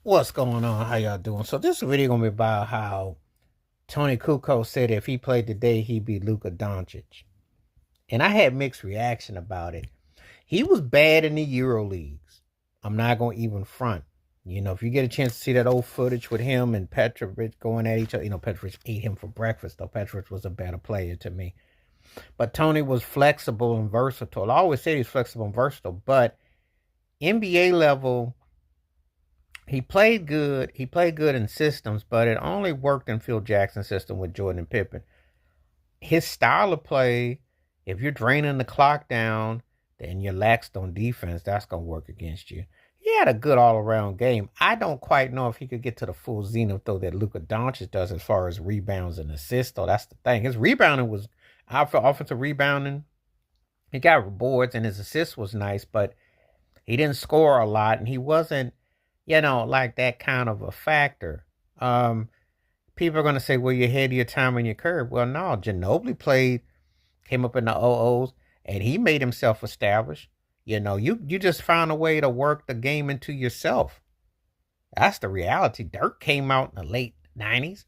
What's going on? How y'all doing? So this video gonna be about how Toni Kukoc said if he played today, he'd be Luka Doncic. And I had mixed reaction about it. He was bad in the Euro leagues. I'm not gonna even front. If you get a chance to see that old footage with him and Petrovic going at each other, Petrovic ate him for breakfast, though Petrovic was a better player to me. But Toni was flexible and versatile. I always say he's flexible and versatile, but NBA level, he played good. He played good in systems, but it only worked in Phil Jackson's system with Jordan and Pippen. His style of play, if you're draining the clock down, then you're laxed on defense, that's going to work against you. He had a good all-around game. I don't quite know if he could get to the full zenith, though, that Luka Doncic does as far as rebounds and assists, though. That's the thing. His rebounding was, for offensive rebounding, he got boards and his assist was nice, but he didn't score a lot, and he wasn't, like that kind of a factor. People are going to say, well, you're ahead of your time on your curve. Well, no, Ginobili came up in the OOs, and he made himself established. You just found a way to work the game into yourself. That's the reality. Dirk came out in the late 90s.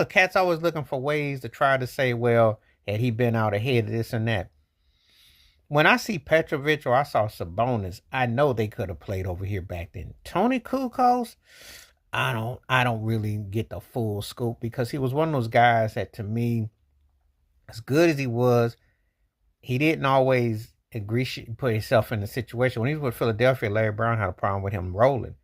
Cats always looking for ways to try to say, well, had he been out ahead of this and that. When I see Petrovic or I saw Sabonis, I know they could have played over here back then. Toni Kukoc, I don't really get the full scope because he was one of those guys that, to me, as good as he was, he didn't always put himself in the situation. When he was with Philadelphia, Larry Brown had a problem with him rolling.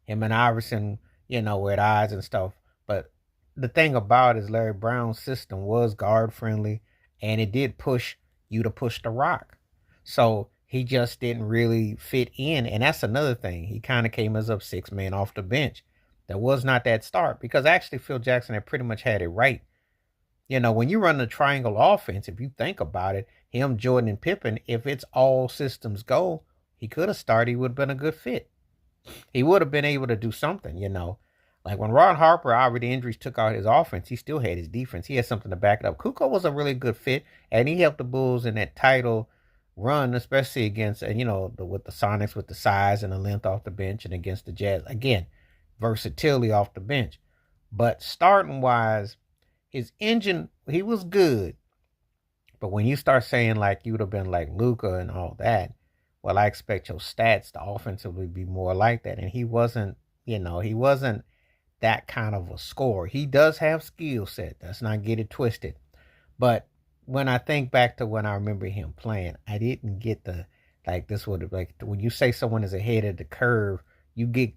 Him and Iverson, were at odds and stuff. But the thing about it is Larry Brown's system was guard friendly, and it did push you to push the rock. So he just didn't really fit in. And that's another thing. He kind of came as a six man off the bench. That was not that start because actually Phil Jackson had pretty much had it right. When you run the triangle offense, if you think about it, him, Jordan, and Pippen, if it's all systems go, he could have started. He would have been a good fit. He would have been able to do something. Like when Ron Harper, already injuries took out his offense, he still had his defense. He had something to back it up. Kukoc was a really good fit, and he helped the Bulls in that title run, especially against, with the Sonics, with the size and the length off the bench, and against the Jazz. Again, versatility off the bench. But starting wise, his engine, he was good. But when you start saying like you would have been like Luka and all that, well, I expect your stats to offensively be more like that. And he wasn't, he wasn't that kind of a scorer. He does have skill set. Let's not get it twisted. But when I think back to when I remember him playing, I didn't get the, like, this would have, like, when you say someone is ahead of the curve, you get